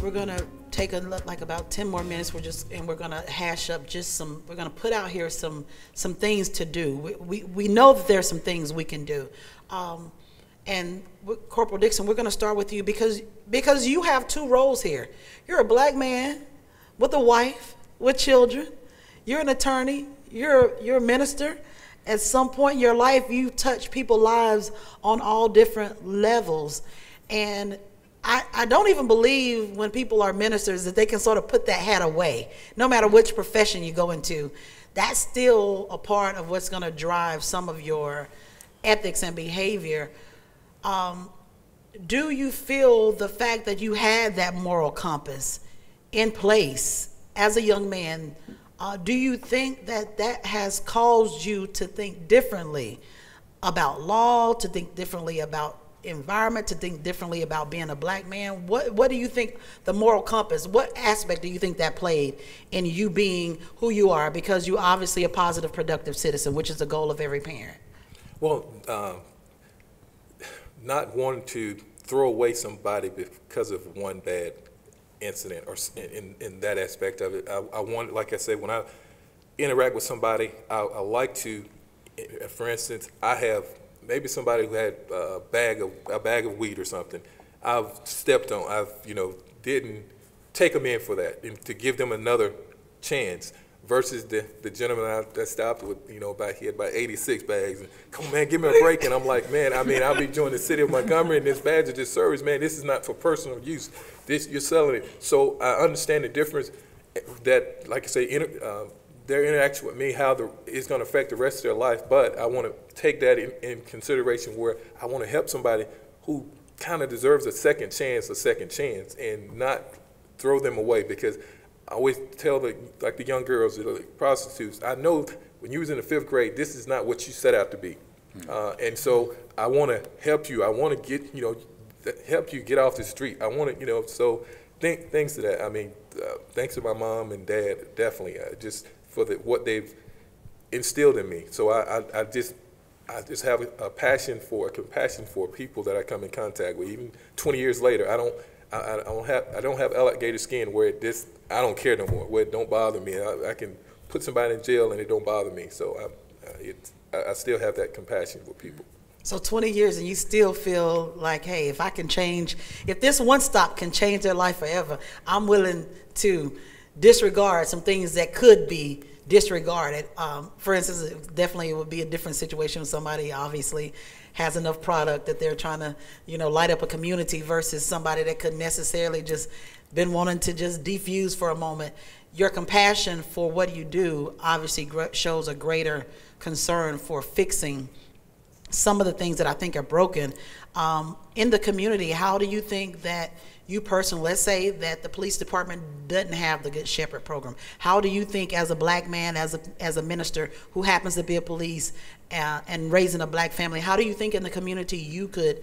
we're gonna take like about 10 more minutes. We're gonna hash up we're gonna put out here some things to do. We know that there's some things we can do. And Corporal Dixon, we're gonna start with you because you have two roles here. You're a black man with a wife, with children. You're an attorney. You're a minister. At some point in your life, you touch people's lives on all different levels. And I don't even believe when people are ministers that they can sort of put that hat away. No matter which profession you go into, that's still a part of what's going to drive some of your ethics and behavior. Do you feel the fact that you had that moral compass in place as a young man, do you think that that has caused you to think differently about law, to think differently about environment, to think differently about being a black man? What do you think the moral compass, what aspect do you think that played in you being who you are? Because you're obviously a positive, productive citizen, which is the goal of every parent. Well, not wanting to throw away somebody because of one bad incident or in that aspect of it. I want, like I said, when I interact with somebody, I like to, for instance, I have maybe somebody who had a bag of weed or something. I've stepped on, didn't take them in for that and to give them another chance versus the gentleman that stopped with, he had about 86 bags. And, come on, man, give me a break. And I'm like, man, I'll be joining the city of Montgomery and this badge of this service, man, this is not for personal use. You're selling it. So I understand the difference that, like I say, their interaction with me, how it's going to affect the rest of their life. But I want to take that in consideration where I want to help somebody who kind of deserves a second chance, and not throw them away. Because I always tell the young girls, the prostitutes, I know when you was in the 5th grade, this is not what you set out to be. And so I want to help you. I want to get, help you get off the street. I want to, so things to that. Thanks to my mom and dad, definitely, just for what they've instilled in me. So I just have a compassion for people that I come in contact with. Even 20 years later, I don't have alligator skin where I don't care no more, where it don't bother me. I can put somebody in jail and it don't bother me. So I still have that compassion for people. So 20 years and you still feel like, hey, if this one stop can change their life forever, I'm willing to disregard some things that could be disregarded. For instance, it would be a different situation when somebody obviously has enough product that they're trying to, light up a community versus somebody that could necessarily just been wanting to just defuse for a moment. Your compassion for what you do obviously shows a greater concern for fixing some of the things that I think are broken in the community. How do you think that you personally, let's say that the police department doesn't have the Good Shepherd program, how do you think as a black man, as a minister who happens to be a police and raising a black family, how do you think in the community you could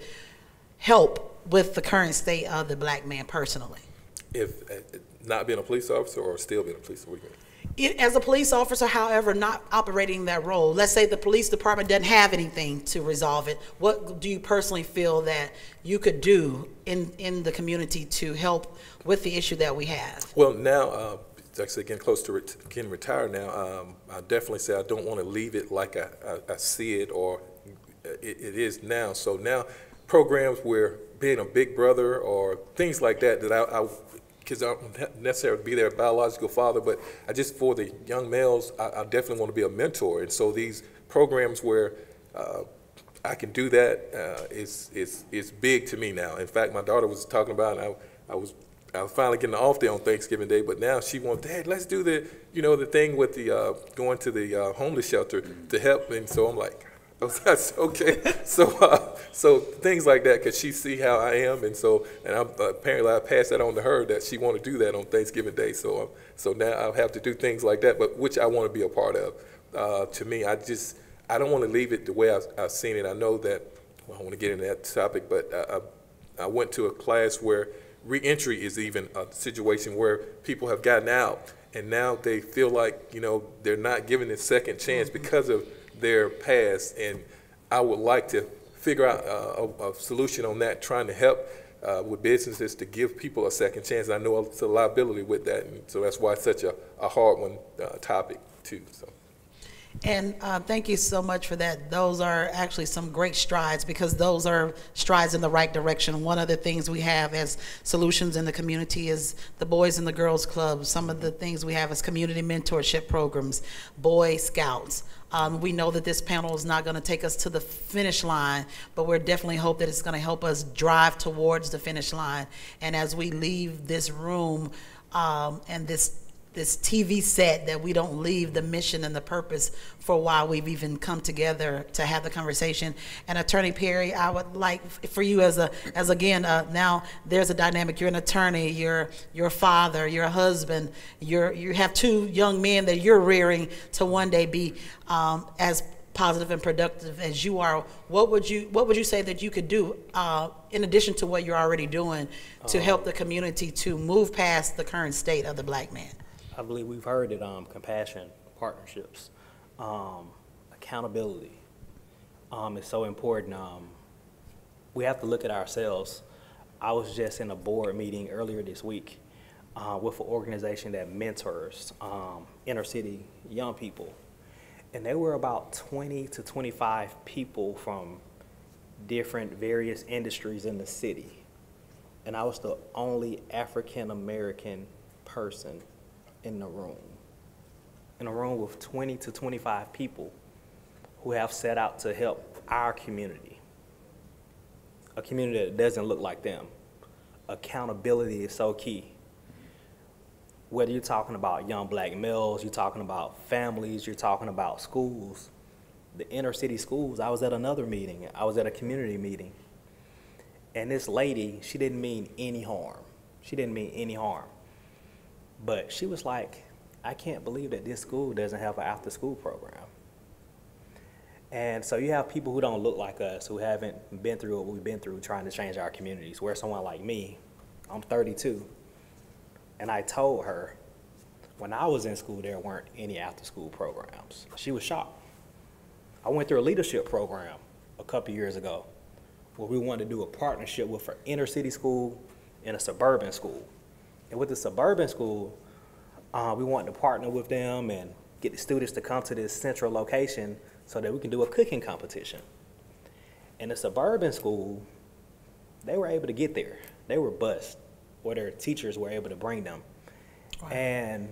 help with the current state of the black man personally? If not being a police officer or still being a police officer, what do you mean? As a police officer, however, not operating that role, let's say the police department doesn't have anything to resolve it, what do you personally feel that you could do in the community to help with the issue that we have? Well, now, like I said, getting close to getting retired now, I definitely say I don't want to leave it like I see it or it is now. So now programs where being a big brother or things like that because I don't necessarily be their biological father, but for the young males, I definitely want to be a mentor. And so these programs where I can do that is big to me now. In fact, my daughter was talking about it, I was finally getting off there on Thanksgiving Day, but now she wants, Dad, let's do the thing with the going to the homeless shelter to help. And so I'm like, oh, that's okay. So things like that, because she see how I am, and apparently I passed that on to her that she want to do that on Thanksgiving Day. So now I have to do things like that, but which I want to be a part of. To me, I don't want to leave it the way I've seen it. I know that, well, I want to get into that topic, but I went to a class where reentry is even a situation where people have gotten out, and now they feel like they're not given a second chance because of their past. And I would like to figure out a solution on that, trying to help with businesses to give people a second chance. I know it's a liability with that, and so that's why it's such a hard one topic too. So. And thank you so much for that. Those are actually some great strides, because those are strides in the right direction. One of the things we have as solutions in the community is the Boys and the Girls Club. Some of the things we have is community mentorship programs, Boy Scouts. We know that this panel is not going to take us to the finish line, but we definitely hope that it's going to help us drive towards the finish line. And as we leave this room and this TV set, that we don't leave the mission and the purpose for why we've even come together to have the conversation. And Attorney Perry, I would like for you as again, now there's a dynamic. You're an attorney, you're a father, you're a husband, you have two young men that you're rearing to one day be as positive and productive as you are. What would you say that you could do in addition to what you're already doing to help the community to move past the current state of the black man? I believe we've heard it, compassion, partnerships, accountability is so important. We have to look at ourselves. I was just in a board meeting earlier this week with an organization that mentors inner city young people. And there were about 20 to 25 people from different various industries in the city. And I was the only African-American person in a room with 20 to 25 people who have set out to help our community, a community that doesn't look like them. Accountability is so key. Whether you're talking about young black males, you're talking about families, you're talking about schools, the inner city schools. I was at another meeting. I was at a community meeting. And this lady, she didn't mean any harm. But she was like, I can't believe that this school doesn't have an after-school program. And so you have people who don't look like us, who haven't been through what we've been through trying to change our communities. Where someone like me, I'm 32, and I told her, when I was in school, there weren't any after-school programs. She was shocked. I went through a leadership program a couple years ago where we wanted to do a partnership with an inner city school and a suburban school. And with the suburban school, we wanted to partner with them and get the students to come to this central location so that we can do a cooking competition. And the suburban school, they were able to get there. They were bused, or their teachers were able to bring them. Wow. And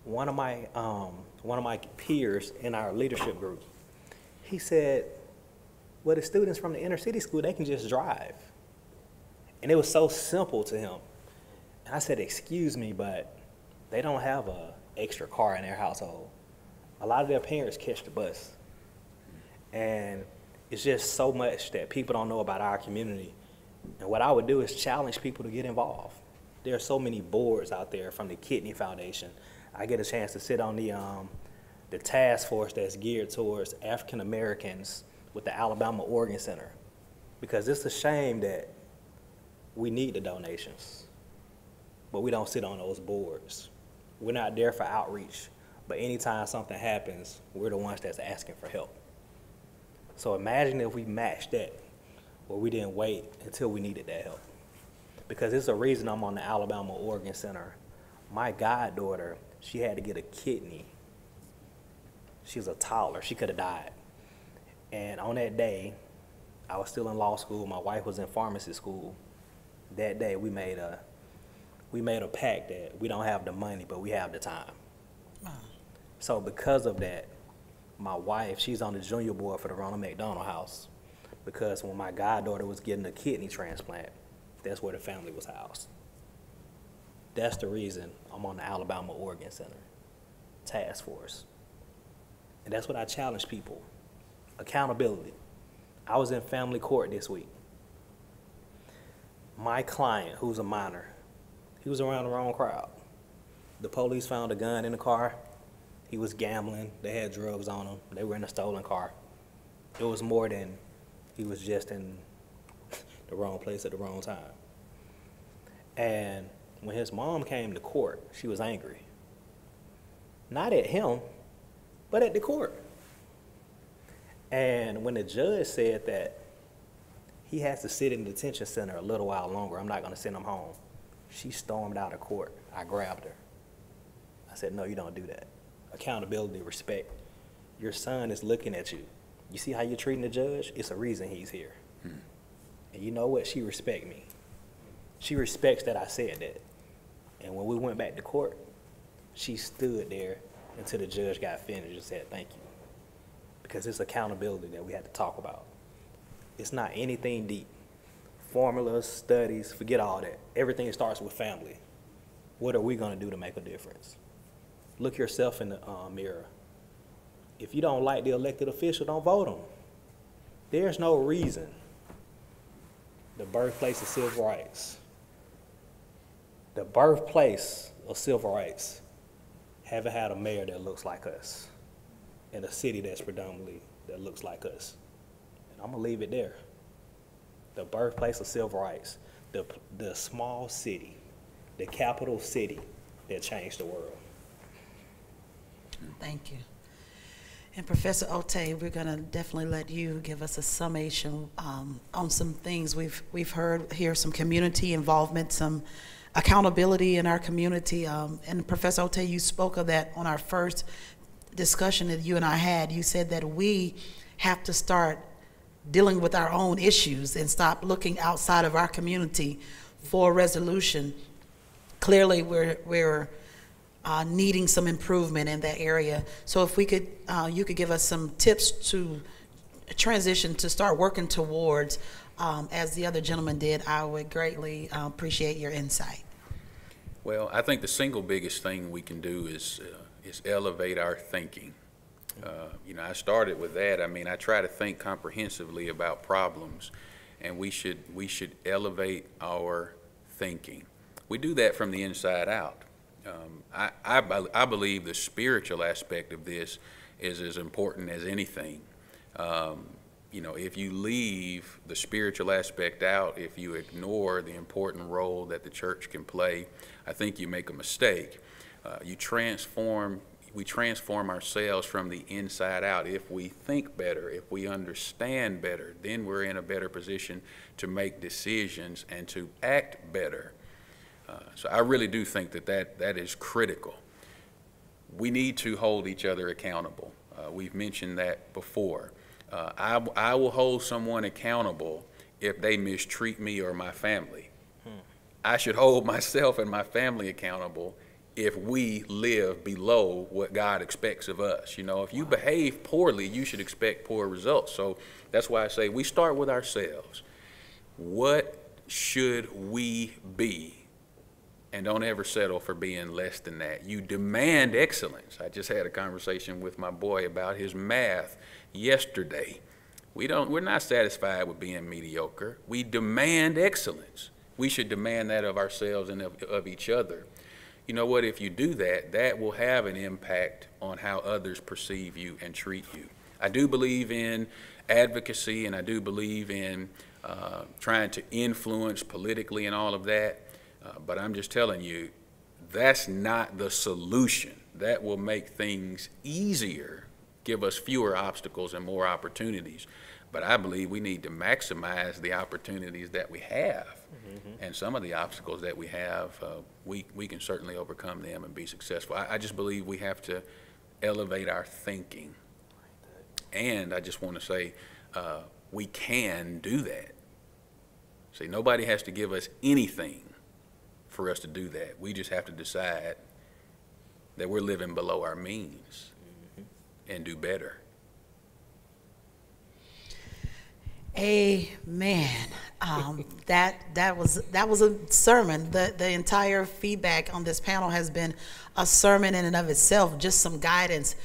one of my peers in our leadership group, he said, well, the students from the inner city school, they can just drive. And it was so simple to him. And I said, excuse me, but they don't have an extra car in their household. A lot of their parents catch the bus. And it's just so much that people don't know about our community. And what I would do is challenge people to get involved. There are so many boards out there from the Kidney Foundation. I get a chance to sit on the task force that's geared towards African Americans with the Alabama Organ Center. Because it's a shame that we need the donations, but we don't sit on those boards. We're not there for outreach, but anytime something happens, we're the ones that's asking for help. So imagine if we matched that, where we didn't wait until we needed that help. Because it's a reason I'm on the Alabama Organ Center. My goddaughter, she had to get a kidney. She was a toddler, she could have died. And on that day, I was still in law school, my wife was in pharmacy school. That day we made a pact that we don't have the money, but we have the time. Wow. So because of that, my wife, she's on the junior board for the Ronald McDonald House, because when my goddaughter was getting a kidney transplant, that's where the family was housed. That's the reason I'm on the Alabama Organ Center task force. And that's what I challenge people, accountability. I was in family court this week. My client, who's a minor, he was around the wrong crowd. The police found a gun in the car. He was gambling. They had drugs on him. They were in a stolen car. It was more than he was just in the wrong place at the wrong time. And when his mom came to court, she was angry. Not at him, but at the court. And when the judge said that he has to sit in the detention center a little while longer. I'm not going to send him home. She stormed out of court. I grabbed her. I said, no, you don't do that. Accountability, respect. Your son is looking at you. You see how you're treating the judge? It's a reason he's here. And you know what? She respects me. She respects that I said that. And when we went back to court, she stood there until the judge got finished and said, thank you. Because it's accountability that we had to talk about. It's not anything deep. Formulas, studies, forget all that. Everything starts with family. What are we going to do to make a difference? Look yourself in the mirror. If you don't like the elected official, don't vote him. There's no reason. The birthplace of civil rights. The birthplace of civil rights haven't had a mayor that looks like us in a city that's predominantly that looks like us. And I'm gonna leave it there. The birthplace of civil rights, the small city, the capital city that changed the world. Thank you. And Professor Otey, we're going to definitely let you give us a summation on some things we've heard here, some community involvement, some accountability in our community. And Professor Otey, you spoke of that on our first discussion that you and I had. You said that we have to start dealing with our own issues and stop looking outside of our community for resolution. Clearly, we're needing some improvement in that area. So if we could, you could give us some tips to transition to start working towards, as the other gentleman did, I would greatly appreciate your insight. Well, I think the single biggest thing we can do is elevate our thinking. You know, I started with that. I mean, I try to think comprehensively about problems, and we should elevate our thinking. We do that from the inside out. I believe the spiritual aspect of this is as important as anything. You know, if you leave the spiritual aspect out, if you ignore the important role that the church can play, I think you make a mistake. We transform ourselves from the inside out. If we think better, if we understand better, then we're in a better position to make decisions and to act better. So I really do think that is critical. We need to hold each other accountable. We've mentioned that before. I will hold someone accountable if they mistreat me or my family. I should hold myself and my family accountable if we live below what God expects of us. You know, if you behave poorly, you should expect poor results. So that's why I say we start with ourselves. What should we be? And don't ever settle for being less than that. You demand excellence. I just had a conversation with my boy about his math yesterday. We're not satisfied with being mediocre. We demand excellence. We should demand that of ourselves and of each other. You know what? If you do that, that will have an impact on how others perceive you and treat you. I do believe in advocacy, and I do believe in trying to influence politically and all of that. But I'm just telling you, that's not the solution. That will make things easier, give us fewer obstacles and more opportunities. But I believe we need to maximize the opportunities that we have. And some of the obstacles that we have, we can certainly overcome them and be successful. I just believe we have to elevate our thinking. And I just want to say, we can do that. See, nobody has to give us anything for us to do that. We just have to decide that we're living below our means and do better. Amen. That was a sermon. The entire feedback on this panel has been a sermon in and of itself, just some guidance.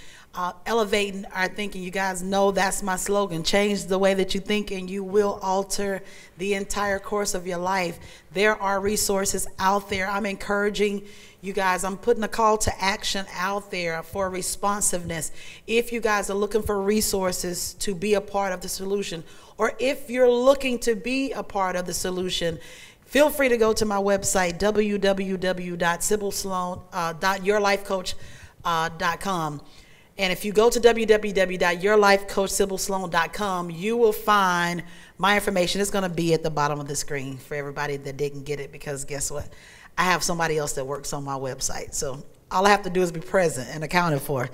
Elevating our thinking. You guys know that's my slogan. Change the way that you think and you will alter the entire course of your life. There are resources out there. I'm encouraging you guys. I'm putting a call to action out there for responsiveness. If you guys are looking for resources to be a part of the solution, or if you're looking to be a part of the solution, feel free to go to my website, www.yourlifecoach.com. And if you go to www.yourlifecoachsybilsloan.com, you will find My information is going to be at the bottom of the screen for everybody that didn't get it, because guess what? I have somebody else that works on my website. So all I have to do is be present and accounted for.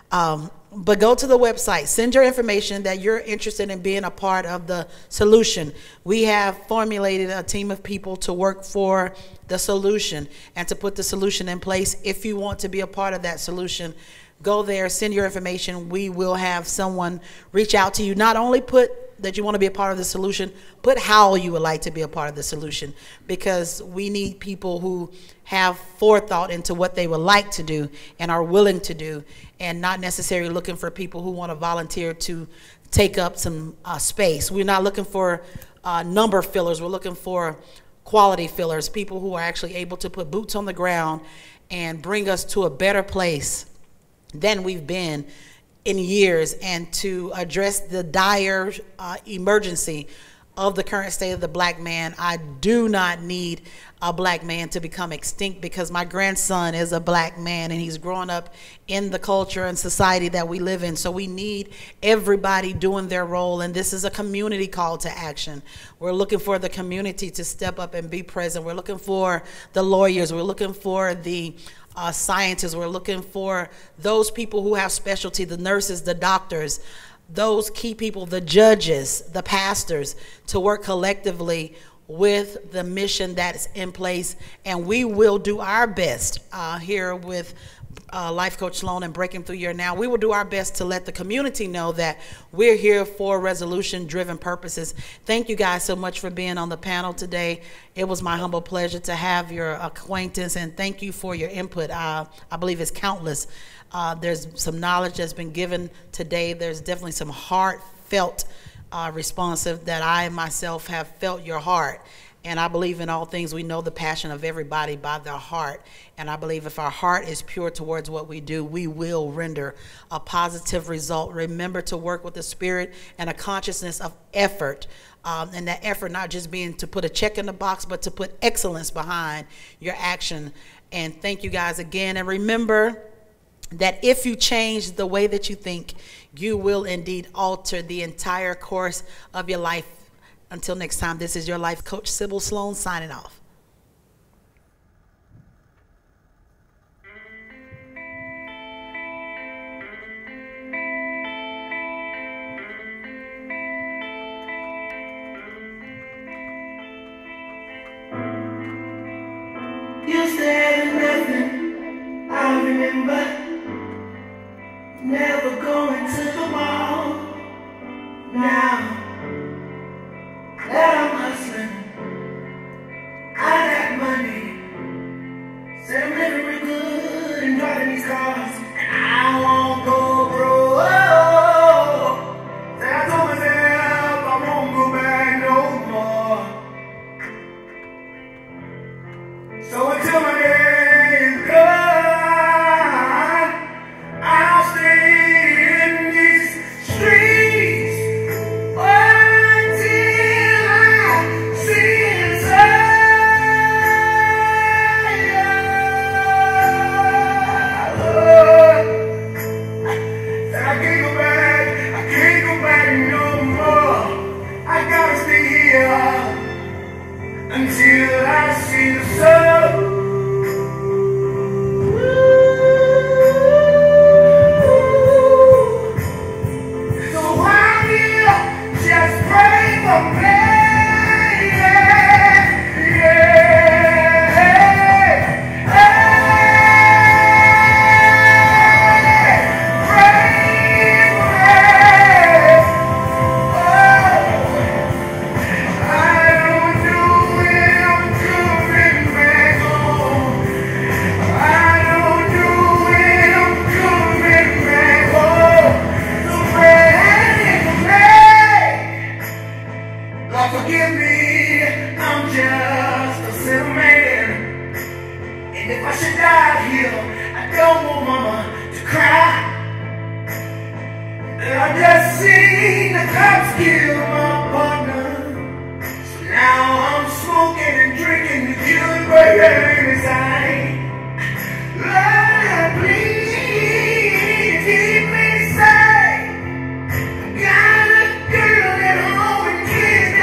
But go to the website, send your information that you're interested in being a part of the solution. We have formulated a team of people to work for the solution and to put the solution in place. If you want to be a part of that solution, go there, send your information. We will have someone reach out to you. Not only put that you want to be a part of the solution, put how you would like to be a part of the solution, because we need people who have forethought into what they would like to do and are willing to do, and not necessarily looking for people who want to volunteer to take up some space. We're not looking for number fillers. We're looking for quality fillers, people who are actually able to put boots on the ground and bring us to a better place than we've been in years, and to address the dire emergency of the current state of the black man. I do not need a black man to become extinct, because my grandson is a black man and he's growing up in the culture and society that we live in. So we need everybody doing their role, and this is a community call to action. We're looking for the community to step up and be present. We're looking for the lawyers. We're looking for the scientists. We're looking for those people who have specialty, the nurses, the doctors, those key people, the judges, the pastors, to work collectively with the mission that's in place. And we will do our best here with Life Coach Sloan and Breaking Through Year Now. We will do our best to let the community know that we're here for resolution-driven purposes. Thank you guys so much for being on the panel today. It was my humble pleasure to have your acquaintance, and thank you for your input. I believe it's countless. There's some knowledge that's been given today. There's definitely some heartfelt responsive that I myself have felt your heart. And I believe in all things we know the passion of everybody by their heart. And I believe if our heart is pure towards what we do, we will render a positive result. Remember to work with the spirit and a consciousness of effort. And that effort not just being to put a check in the box, but to put excellence behind your action. And thank you guys again. And remember that if you change the way that you think, you will indeed alter the entire course of your life. Until next time, this is your life coach, Sybil Sloan, signing off. You said nothing, I remember. Never going to the mall. Now that I'm hustling, I got money. Said I'm living real good and driving these cars, and I won't go broke. Said I told myself I won't go back no more. So until my day is gone, I'll stay in these streets until I see I can't go back no more. I gotta stay here until I see the sun. Forgive me, I'm just a simple man. And if I should die here, I don't want mama to cry. And I just seen the cops kill my partner. So now I'm smoking and drinking the killing burger inside. Lord, please keep me safe. Got a girl at home and kids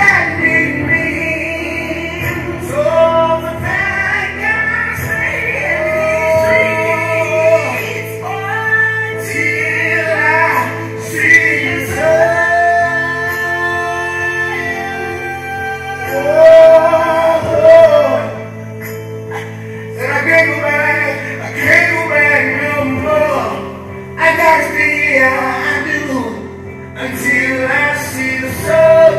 Said I can't go back, I can't go back no more. I gotta stay how I do until I see the sun.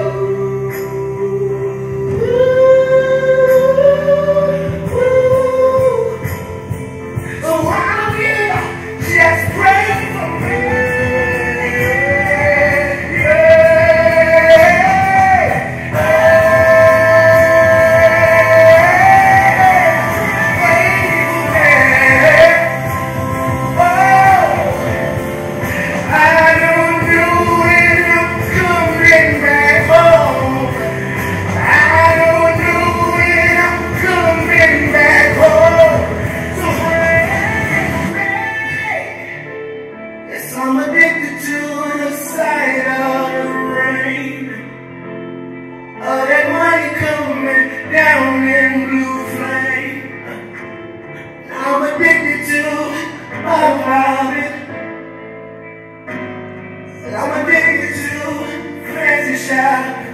So while you just pray for me. I'm addicted to the sight of the rain, of that money coming down in blue flame. I'm addicted to my private. I'm addicted to fancy shopping,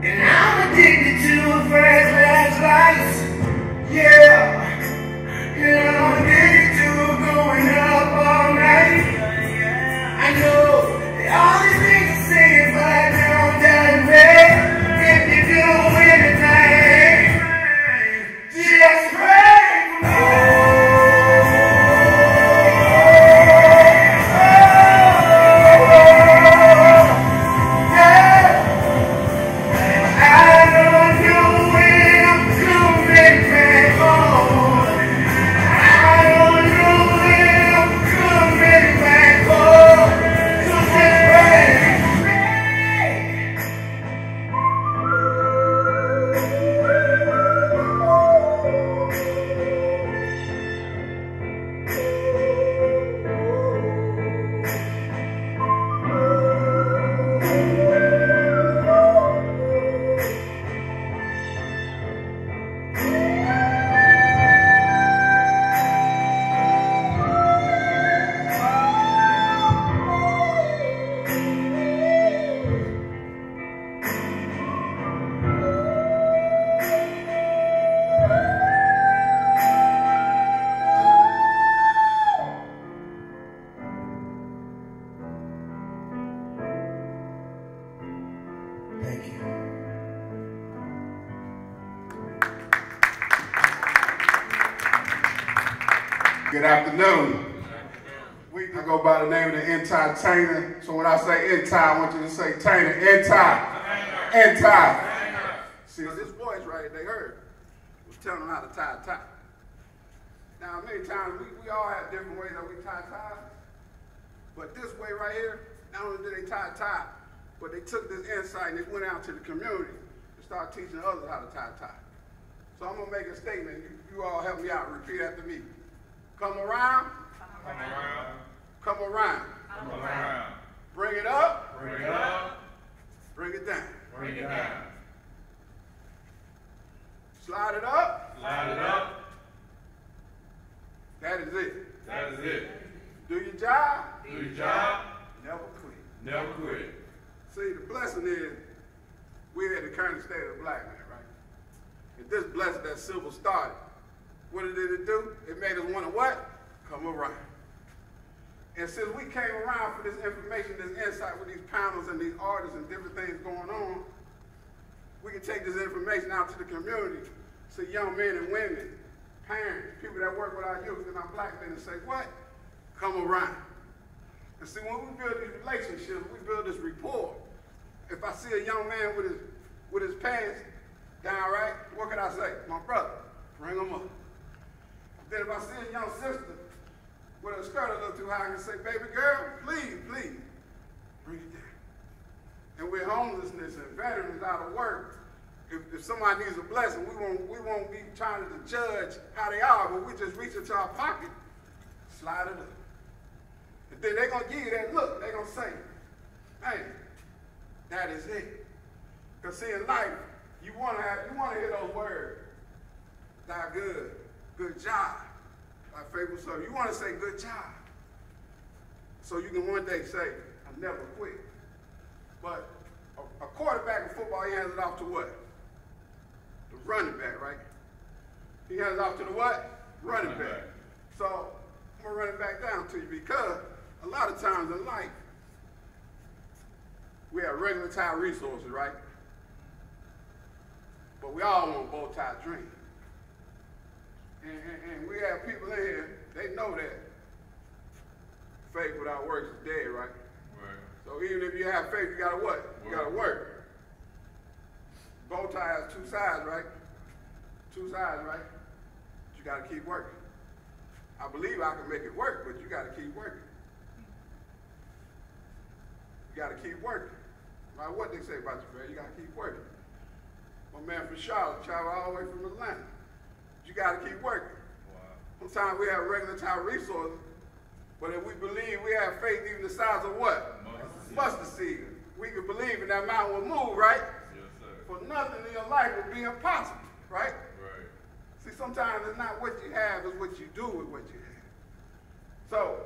and I'm addicted to first class lights. Yeah. And I'm addicted to going up all night. I know that all these things are saying, but now I'm done there. If you do anything, just pray for me. Thank you. Good afternoon. I go by the name of the Entertainer. So when I say Enti, I want you to say Tainer. Enti. See, this voice right they heard was telling them how to tie a tie. Now, many times we all have different ways that we tie ties. But this way right here, not only did they tie a tie, but they took this insight and they went out to the community and started teaching others how to tie a tie. So I'm going to make a statement. You all help me out. Repeat after me. Come around. Come around. Come around. Come around. Bring it up. Bring it up. Bring it down. Bring it down. Slide it up. Slide it up. That is it. That is it. Do your job. Do your job. Never quit. Never quit. See, the blessing is we're at the current state of the black man, right? If this blessing that silver started, what did it do? It made us want to what? Come around. And since we came around for this information, this insight with these panels and these artists and different things going on, we can take this information out to the community, see young men and women, parents, people that work with our youth and our black men and say, what? Come around. And see, when we build these relationships, we build this rapport. If I see a young man with his pants down right, what can I say? My brother, bring him up. Then if I see a young sister with a skirt a little too high, I can say, baby girl, please, please, bring it down. And with homelessness and veterans out of work, if somebody needs a blessing, we won't be trying to judge how they are, but we just reach into our pocket, slide it up. And then they're going to give you that look. They're going to say, hey, that is it. Because see, in life, you want to hear those words. Die good. Good job. Like favorite son. You want to say good job. So you can one day say, I never quit. But a quarterback in football, he hands it off to what? The running back, right? He hands it off to the what? Running back. So I'm gonna run it back down to you because a lot of times in life, we have regular-time resources, right? But we all want bow-tie dreams. And we have people in here, they know that faith without works is dead, right? Right. So even if you have faith, you gotta what? You gotta work. Bow tie has two sides, right? Two sides, right? But you gotta keep working. I believe I can make it work, but you gotta keep working. You gotta keep working. No matter what they say about you, man, you gotta keep working. My man from Charlotte traveled all the way from Atlanta. You gotta keep working. Wow. Sometimes we have regular time resources, but if we believe we have faith even the size of what? Mustard seed. We can believe in that mountain will move, right? Yes, sir. For nothing in your life will be impossible, right? Right. See, sometimes it's not what you have, it's what you do with what you have. So,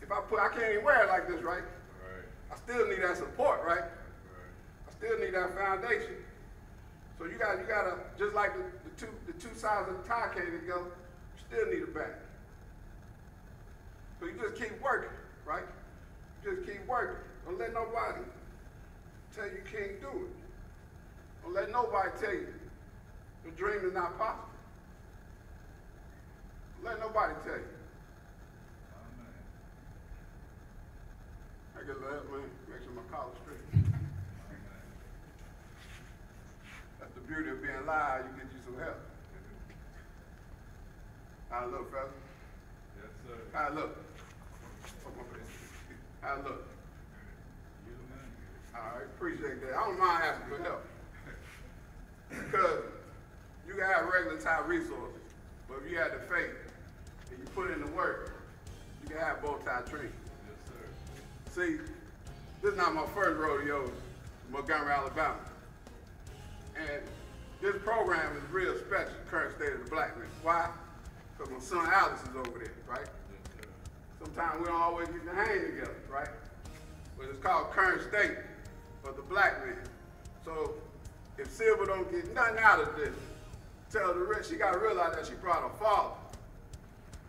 if I can't even wear it like this, right? Right. I still need that support, right? Right. I still need that foundation. So you gotta, just like the two sides of the tie came together, you still need a back. So you just keep working, right? You just keep working. Don't let nobody tell you can't do it. Don't let nobody tell you the dream is not possible. Don't let nobody tell you. I get a little help, man. Make sure my collar's straight. That's the beauty of being live. You get you some help. How I look, fella? Yes, sir. How I look? How I look? All right, appreciate that. I don't mind asking for help. Because you can have regular time resources, but if you have the faith and you put in the work, you can have bow tie dreams. Yes, sir. See, this is not my first rodeo in Montgomery, Alabama. And this program is real special, current state of the black man. Why? Because my son Alice is over there, right? Yes, sir. Sometimes we don't always get to hang together, right? But it's called current state of the black man. So if Silver don't get nothing out of this, tell the rich, she got to realize that she brought her father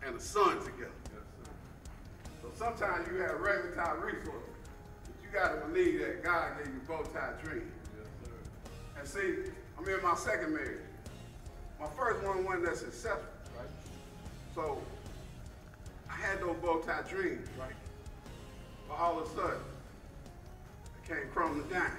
and a son together. Yes, sir. So sometimes you have regular time resources, but you got to believe that God gave you bow tie dreams. Yes, sir. And see, I'm in my second marriage. My first one wasn't that successful, right? So I had those bow tie dreams, right? But all of a sudden, it came crumbling down.